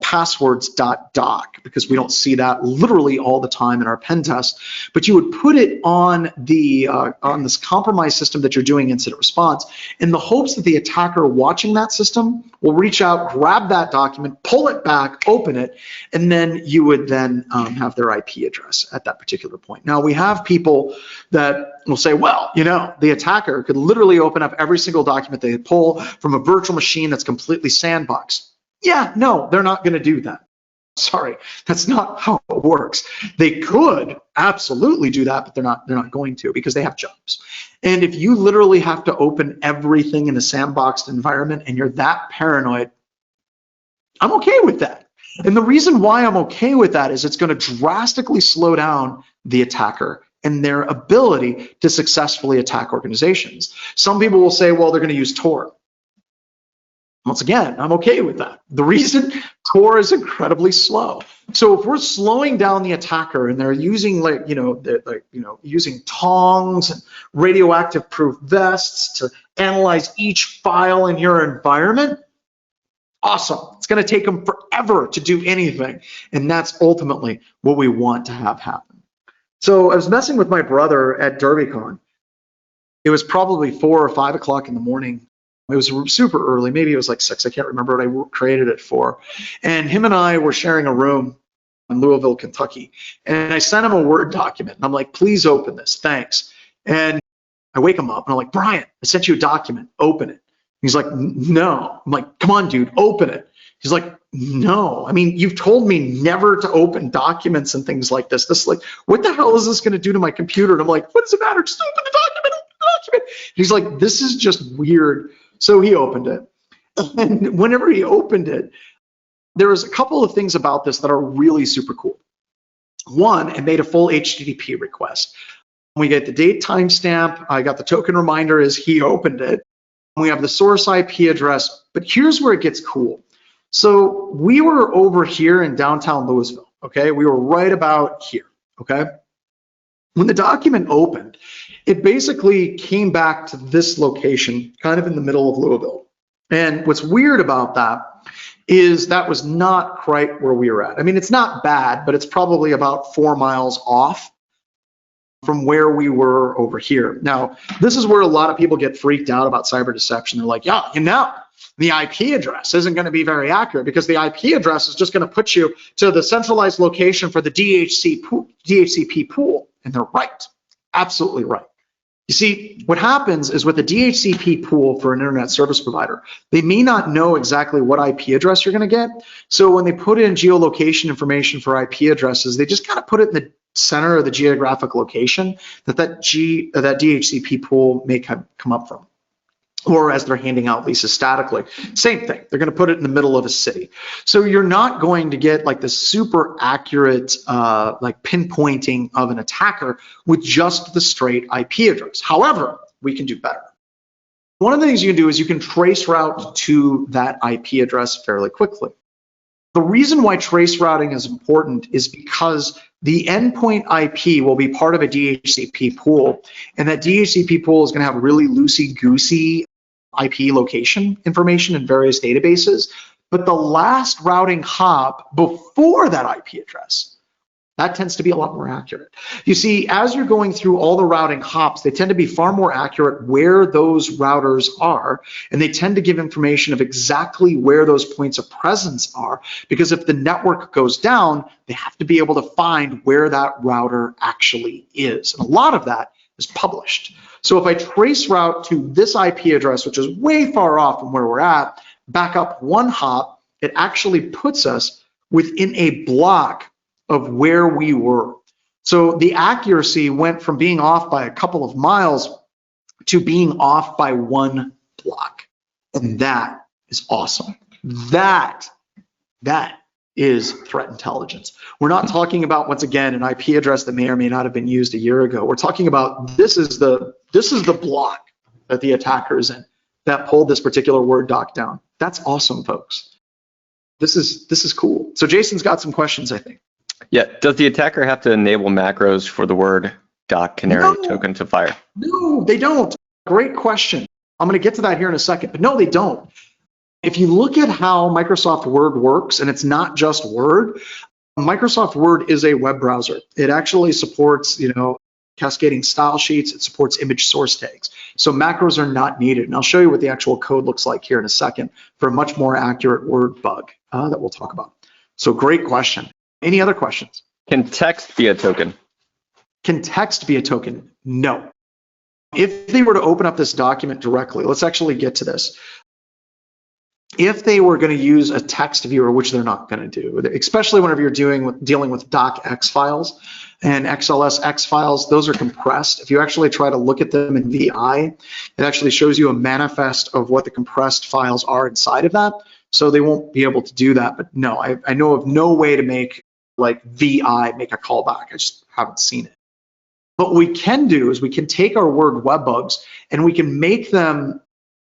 A: passwords.doc, because we don't see that literally all the time in our pen test. But you would put it on the on this compromised system that you're doing incident response in the hopes that the attacker watching that system will reach out, grab that document, pull it back, open it, and then you would then have their IP address at that particular point. Now, we have people that will say, well, you know, the attacker could literally open up every single document they pull from a virtual machine that's completely sandboxed. Yeah, no, they're not going to do that. Sorry, that's not how it works. They could absolutely do that, but they're not going to, because they have jobs. And if you literally have to open everything in a sandboxed environment and you're that paranoid, I'm okay with that. And the reason why I'm okay with that is it's going to drastically slow down the attacker and their ability to successfully attack organizations. Some people will say, well, they're going to use Tor. Once again, I'm okay with that. The reason Tor is incredibly slow. So if we're slowing down the attacker and they're using using tongs and radioactive proof vests to analyze each file in your environment, awesome. It's going to take them forever to do anything. And that's ultimately what we want to have happen. So I was messing with my brother at DerbyCon. It was probably 4 or 5 o'clock in the morning. It was super early, maybe it was like 6, I can't remember, but I created it for. And him and I were sharing a room in Louisville, Kentucky. And I sent him a Word document. And I'm like, please open this, thanks. And I wake him up and I'm like, Brian, I sent you a document, open it. He's like, no. I'm like, come on, dude, open it. He's like, no. I mean, you've told me never to open documents and things like this. This is like, what the hell is this going to do to my computer? And I'm like, what does it matter? Just open the document, open the document. And he's like, this is just weird. So he opened it. And whenever he opened it, there was a couple of things about this that are really super cool. One, it made a full HTTP request. We get the date timestamp. I got the token reminder as he opened it. We have the source IP address, but here's where it gets cool. So we were over here in downtown Louisville, okay? We were right about here, okay? When the document opened, it basically came back to this location, kind of in the middle of Louisville. And what's weird about that is that was not quite where we were at. I mean, it's not bad, but it's probably about 4 miles off from where we were over here. Now, this is where a lot of people get freaked out about cyber deception. They're like, yeah, you know, the IP address isn't going to be very accurate because the IP address is just going to put you to the centralized location for the DHCP pool. And they're right, absolutely right. You see, what happens is with the DHCP pool for an internet service provider, they may not know exactly what IP address you're going to get. So when they put in geolocation information for IP addresses, they just kind of put it in the center of the geographic location that DHCP pool may come up from. Or as they're handing out leases statically, same thing. They're going to put it in the middle of a city. So you're not going to get like the super accurate like pinpointing of an attacker with just the straight IP address. However, we can do better. One of the things you can do is you can trace route to that IP address fairly quickly. The reason why trace routing is important is because the endpoint IP will be part of a DHCP pool, and that DHCP pool is going to have really loosey-goosey IP location information in various databases, but the last routing hop before that IP address, that tends to be a lot more accurate. You see, as you're going through all the routing hops, they tend to be far more accurate where those routers are, and they tend to give information of exactly where those points of presence are, because if the network goes down, they have to be able to find where that router actually is. And a lot of that is published. So if I trace route to this IP address, which is way far off from where we're at, back up one hop, it actually puts us within a block of where we were. So the accuracy went from being off by a couple of miles to being off by one block. And that is awesome. That is threat intelligence. We're not talking about, once again, an IP address that may or may not have been used a year ago. We're talking about this is the block that the attacker is in that pulled this particular Word doc down. That's awesome, folks. This is cool. So Jason's got some questions, I think.
C: Yeah. Does the attacker have to enable macros for the Word doc canary token to fire?
A: No, they don't. Great question. I'm going to get to that here in a second, but no, they don't. If you look at how Microsoft Word works, and it's not just Word, Microsoft Word is a web browser. It actually supports, cascading style sheets. It supports image source tags. So macros are not needed. And I'll show you what the actual code looks like here in a second for a much more accurate Word bug that we'll talk about. So great question. Any other questions?
C: Can text be a token?
A: Can text be a token? No. If they were to open up this document directly, let's actually get to this. If they were going to use a text viewer, which they're not going to do, especially whenever you're dealing with docx files and XLSX files, those are compressed. If you actually try to look at them in VI, it actually shows you a manifest of what the compressed files are inside of that. So they won't be able to do that. But no, I know of no way to make like VI make a callback. I just haven't seen it. But what we can do is we can take our Word web bugs and we can make them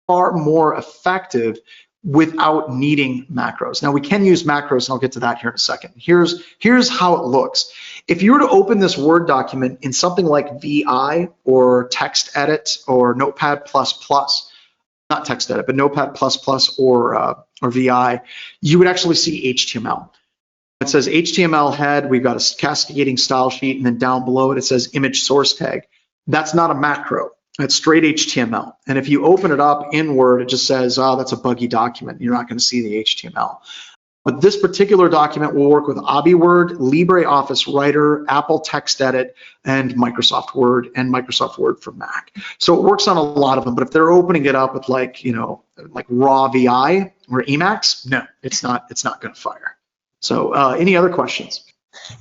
A: far more effective without needing macros. Now we can use macros, and I'll get to that here in a second. Here's how it looks. If you were to open this Word document in something like VI or TextEdit or Notepad++, not TextEdit, but Notepad++ or VI, you would actually see HTML. It says HTML head, we've got a cascading style sheet, and then down below it, it says image source tag. That's not a macro. It's straight HTML. And if you open it up in Word, it just says, oh, that's a buggy document. You're not going to see the HTML. But this particular document will work with AbiWord, LibreOffice Writer, Apple TextEdit, and Microsoft Word, and Microsoft Word for Mac. So it works on a lot of them. But if they're opening it up with like raw VI or Emacs, no, it's not going to fire. So any other questions?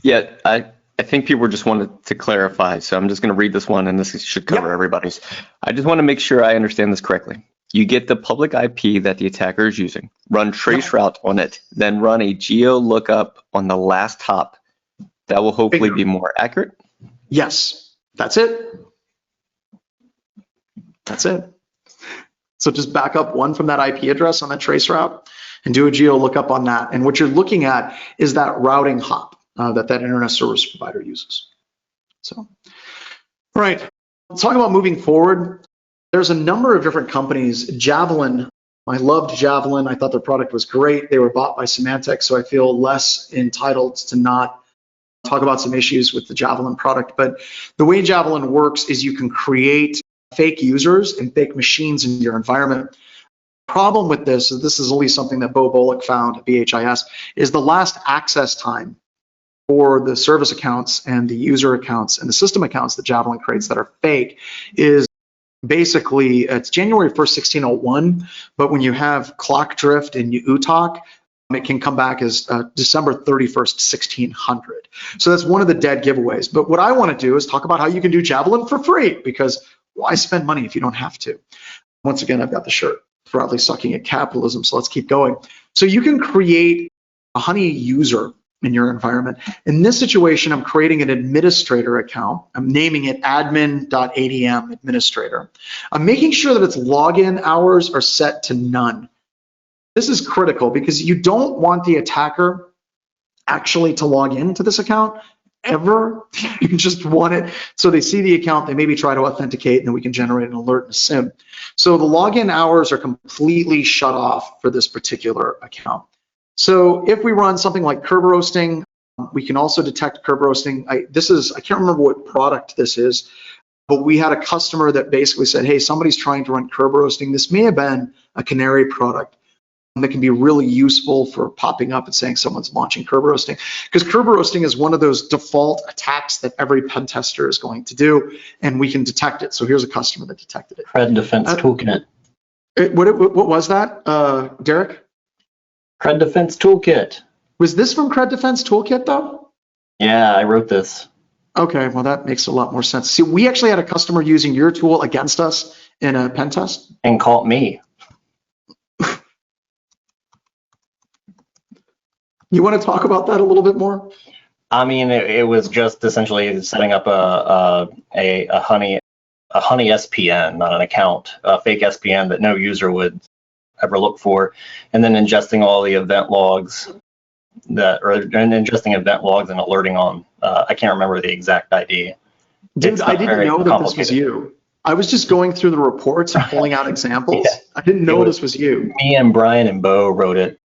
C: Yeah, I think people just wanted to clarify, so I'm just going to read this one, and this should cover everybody's. I just want to make sure I understand this correctly. You get the public IP that the attacker is using, run traceroute on it, then run a geo lookup on the last hop. That will hopefully be more accurate?
A: Yes, that's it. That's it. So just back up one from that IP address on that traceroute and do a geo lookup on that. And what you're looking at is that routing hop that internet service provider uses. So, all right, let's talk about moving forward. There's a number of different companies. Javelin, I loved Javelin. I thought their product was great. They were bought by Symantec, so I feel less entitled to not talk about some issues with the Javelin product. But the way Javelin works is you can create fake users and fake machines in your environment. Problem with this is at least something that Bo Bullock found at BHIS, is the last access time for the service accounts and the user accounts and the system accounts that Javelin creates that are fake is basically, it's January 1st, 1601, but when you have clock drift and UTOC, it can come back as December 31st, 1600. So that's one of the dead giveaways. But what I want to do is talk about how you can do Javelin for free, because why spend money if you don't have to? Once again, I've got the shirt, proudly sucking at capitalism, so let's keep going. So you can create a Honey user in your environment. In this situation, I'm creating an administrator account. I'm naming it admin.adm administrator. I'm making sure that its login hours are set to none. This is critical because you don't want the attacker actually to log into this account ever. You just want it so they see the account, they maybe try to authenticate, and then we can generate an alert in a SIM. So the login hours are completely shut off for this particular account. So if we run something like curb roasting, we can also detect curb roasting. I can't remember what product this is, but we had a customer that basically said, hey, somebody's trying to run curb roasting. This may have been a Canary product. that can be really useful for popping up and saying someone's launching Kerberoasting, because Kerberoasting is one of those default attacks that every pen tester is going to do, and we can detect it. So here's a customer that detected it.
D: Cred Defense Toolkit.
A: What was that, Derek?
D: Cred Defense Toolkit.
A: Was this from Cred Defense Toolkit though?
D: Yeah, I wrote this.
A: Okay, well that makes a lot more sense. See, we actually had a customer using your tool against us in a pen test.
D: And caught me.
A: You want to talk about that a little bit more?
D: I mean, it was just essentially setting up a Honey SPN, not an account, a fake SPN that no user would ever look for, and then ingesting all the event logs and ingesting event logs and alerting on. I can't remember the exact ID.
A: Dude, I didn't know that this was you. I was just going through the reports and pulling out examples. Yeah. I didn't know this was you.
D: Me and Brian and Bo wrote it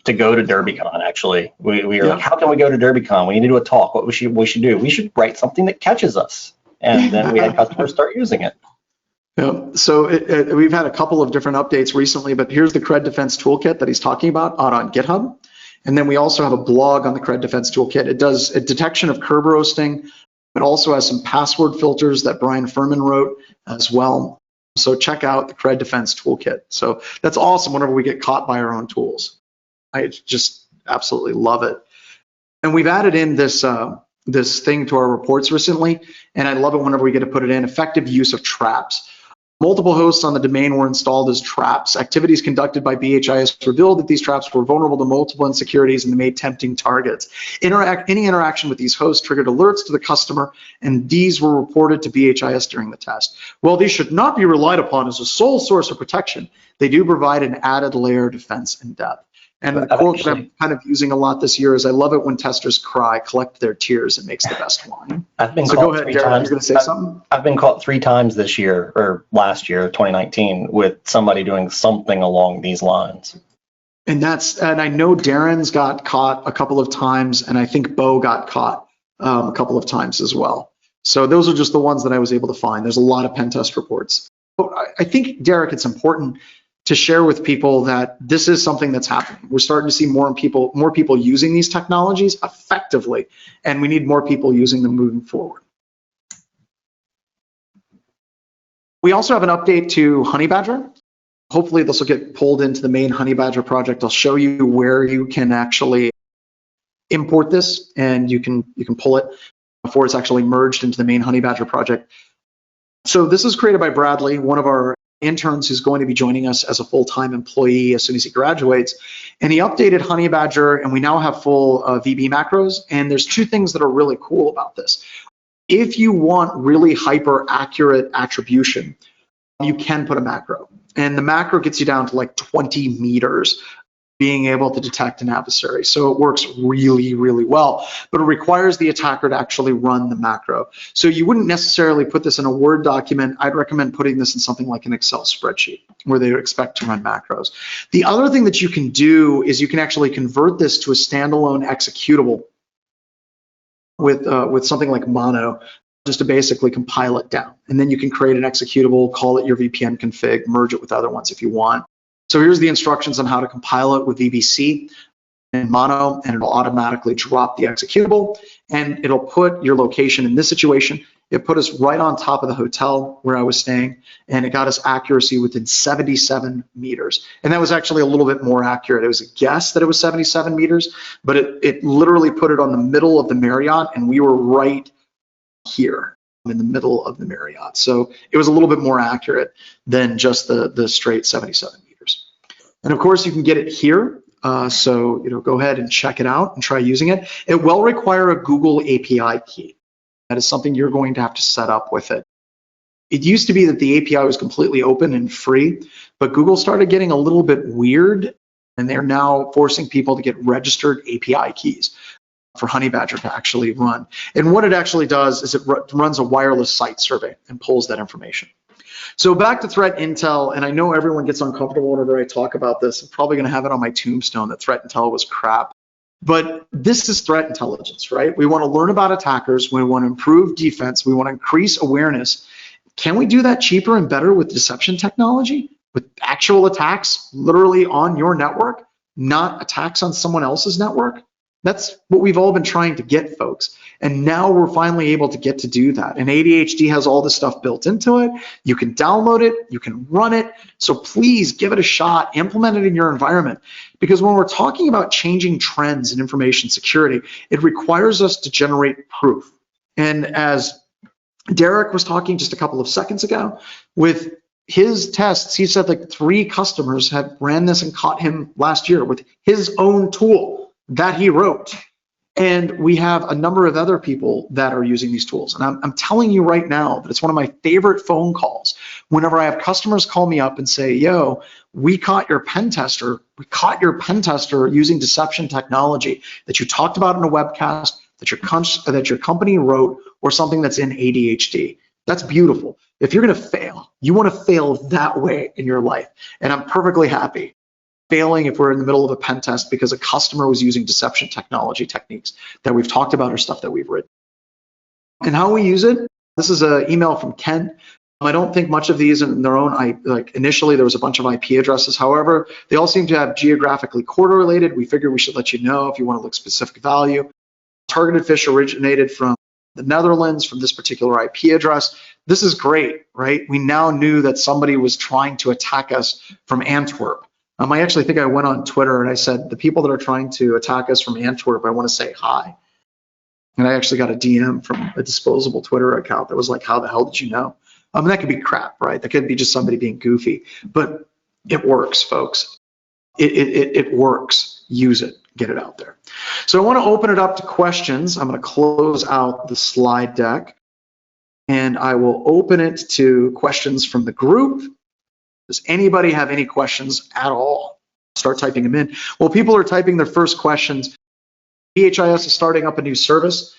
D: to go to DerbyCon, actually. We were like, how can we go to DerbyCon? We need to do a talk. What we should do? We should write something that catches us. And then we had customers start using it.
A: Yeah. So we've had a couple of different updates recently, but here's the Cred Defense Toolkit that he's talking about out on GitHub. And then we also have a blog on the Cred Defense Toolkit. It does a detection of Kerberoasting. It also has some password filters that Brian Furman wrote as well. So check out the Cred Defense Toolkit. So that's awesome whenever we get caught by our own tools. I just absolutely love it. And we've added in this this thing to our reports recently, and I love it whenever we get to put it in, effective use of traps. Multiple hosts on the domain were installed as traps. Activities conducted by BHIS revealed that these traps were vulnerable to multiple insecurities and they made tempting targets. Any interaction with these hosts triggered alerts to the customer, and these were reported to BHIS during the test. While these should not be relied upon as a sole source of protection, they do provide an added layer of defense and depth. And the quote that I'm kind of using a lot this year is, I love it when testers cry, collect their tears, it makes the best wine.
D: I've been
A: so
D: caught
A: go ahead,
D: 3
A: Derek,
D: times.
A: you're going to say something?
D: I've been caught 3 times this year, or last year, 2019, with somebody doing something along these lines.
A: And I know Darren's got caught a couple of times, and I think Bo got caught a couple of times as well. So those are just the ones that I was able to find. There's a lot of pen test reports. But I think, Derek, it's important to share with people that this is something that's happening. We're starting to see more people using these technologies effectively, and we need more people using them moving forward. We also have an update to Honeybadger. Hopefully this will get pulled into the main Honeybadger project. I'll show you where you can actually import this, and you can pull it before it's actually merged into the main Honeybadger project. So this is created by Bradley, one of our interns who's going to be joining us as a full-time employee as soon as he graduates. And he updated Honeybadger, and we now have full VB macros. And there's 2 things that are really cool about this. If you want really hyper accurate attribution, you can put a macro. And the macro gets you down to like 20 meters being able to detect an adversary. So it works really, really well, but it requires the attacker to actually run the macro. So you wouldn't necessarily put this in a Word document. I'd recommend putting this in something like an Excel spreadsheet where they would expect to run macros. The other thing that you can do is you can actually convert this to a standalone executable with something like Mono, just to basically compile it down. And then you can create an executable, call it your VPN config, merge it with other ones if you want. So here's the instructions on how to compile it with VBC and Mono, and it'll automatically drop the executable, and it'll put your location. In this situation, it put us right on top of the hotel where I was staying, and it got us accuracy within 77 meters. And that was actually a little bit more accurate. It was a guess that it was 77 meters, but it literally put it on the middle of the Marriott, and we were right here in the middle of the Marriott. So it was a little bit more accurate than just the straight 77 meters. And of course, you can get it here. So go ahead and check it out and try using it. It will require a Google API key. That is something you're going to have to set up with it. It used to be that the API was completely open and free, but Google started getting a little bit weird, and they're now forcing people to get registered API keys for Honeybadger to actually run. And what it actually does is it runs a wireless site survey and pulls that information. So back to threat intel, and I know everyone gets uncomfortable whenever I talk about this. I'm probably going to have it on my tombstone that threat intel was crap. But this is threat intelligence, right? We want to learn about attackers. We want to improve defense. We want to increase awareness. Can we do that cheaper and better with deception technology? with actual attacks literally on your network, not attacks on someone else's network. That's what we've all been trying to get, folks. And now we're finally able to get to do that. And ADHD has all this stuff built into it. You can download it, you can run it. So please give it a shot, implement it in your environment. Because when we're talking about changing trends in information security, it requires us to generate proof. And as Derek was talking just a couple of seconds ago, with his tests, he said like 3 customers had ran this and caught him last year with his own tool that he wrote. And we have a number of other people that are using these tools. And I'm telling you right now that it's one of my favorite phone calls whenever I have customers call me up and say, yo, we caught your pen tester. We caught your pen tester using deception technology that you talked about in a webcast, that your company wrote, or something that's in ADHD. That's beautiful. If you're going to fail, you want to fail that way in your life. And I'm perfectly happy failing if we're in the middle of a pen test because a customer was using deception technology techniques that we've talked about or stuff that we've written. And how we use it, this is an email from Ken. I don't think much of these in their own, like initially there was a bunch of IP addresses. However, they all seem to have geographically correlated. We figure we should let you know if you want to look specific value. Targeted fish originated from the Netherlands, from this particular IP address. This is great, right? We now knew that somebody was trying to attack us from Antwerp. I actually think I went on Twitter and I said, the people that are trying to attack us from Antwerp, I want to say hi. And I actually got a DM from a disposable Twitter account that was like, how the hell did you know? That could be crap, right? That could be just somebody being goofy, but it works, folks. It works. Use it. Get it out there. So I want to open it up to questions. I'm going to close out the slide deck and I will open it to questions from the group. Does anybody have any questions at all? Start typing them in. Well, people are typing their first questions. DHIS is starting up a new service,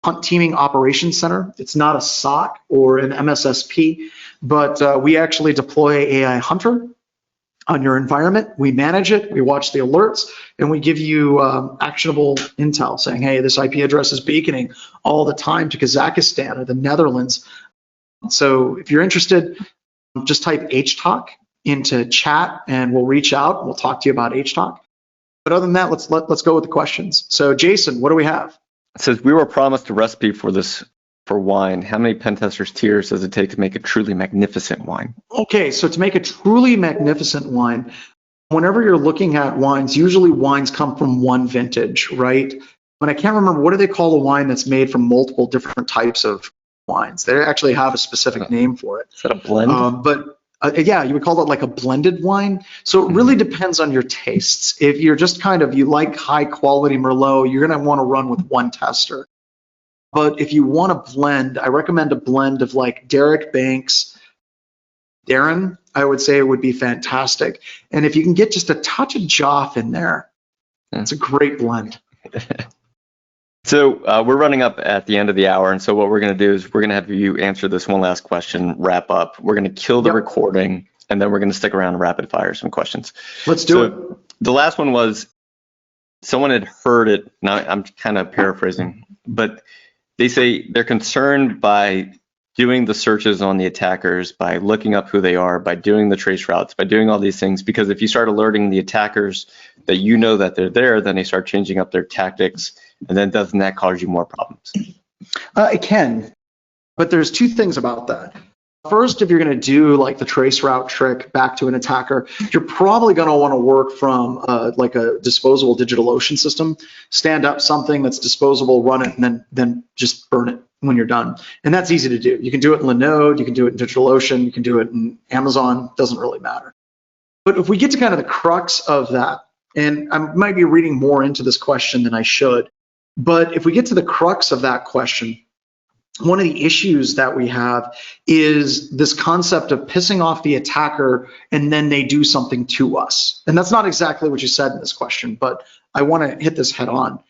A: Hunt Teaming Operations Center. It's not a SOC or an MSSP, but we actually deploy AI Hunter on your environment. We manage it, we watch the alerts, and we give you actionable intel saying, hey, this IP address is beaconing all the time to Kazakhstan or the Netherlands. So if you're interested, just type HTalk into chat and we'll reach out and we'll talk to you about HTalk. But other than that, let's go with the questions. So Jason, what do we have?
C: It says, we were promised a recipe for this for wine. How many pen testers tiers does it take to make a truly magnificent wine?
A: Okay, so to make a truly magnificent wine, whenever you're looking at wines, usually wines come from one vintage, right? But I can't remember, what do they call a wine that's made from multiple different types of wines? They actually have a specific name for it.
C: Is that a blend?
A: Yeah, you would call it like a blended wine. So it really depends on your tastes. If you're just you like high quality Merlot, you're gonna wanna run with one tester. But if you want to blend, I recommend a blend of like Derek Banks, Darren, I would say it would be fantastic. And if you can get just a touch of Joff in there, it's a great blend.
C: So we're running up at the end of the hour, and so what we're going to do is we're going to have you answer this one last question, wrap up. We're going to kill the recording, and then we're going to stick around and rapid fire some questions.
A: Let's do it.
C: The last one was, someone had heard it, now I'm kind of paraphrasing, but they say they're concerned by doing the searches on the attackers, by looking up who they are, by doing the trace routes, by doing all these things, because if you start alerting the attackers that you know that they're there, then they start changing up their tactics. And then doesn't that cause you more problems?
A: It can, but there's 2 things about that. First, if you're going to do like the trace route trick back to an attacker, you're probably going to want to work from like a disposable DigitalOcean system, stand up something that's disposable, run it, and then just burn it when you're done. And that's easy to do. You can do it in Linode, you can do it in DigitalOcean, you can do it in Amazon, doesn't really matter. But if we get to kind of the crux of that, and I might be reading more into this question than I should, but if we get to the crux of that question, one of the issues that we have is this concept of pissing off the attacker and then they do something to us. And that's not exactly what you said in this question, but I want to hit this head on.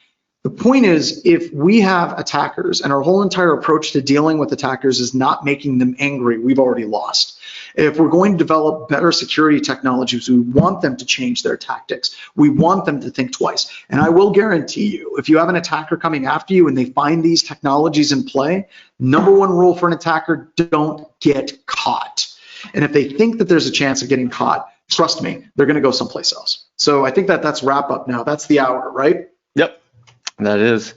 A: The point is, if we have attackers and our whole entire approach to dealing with attackers is not making them angry, we've already lost. If we're going to develop better security technologies, we want them to change their tactics. We want them to think twice. And I will guarantee you, if you have an attacker coming after you and they find these technologies in play, number 1 rule for an attacker, don't get caught. And if they think that there's a chance of getting caught, trust me, they're going to go someplace else. So I think that that's wrap up now. That's the hour, right?
C: Yep, that is.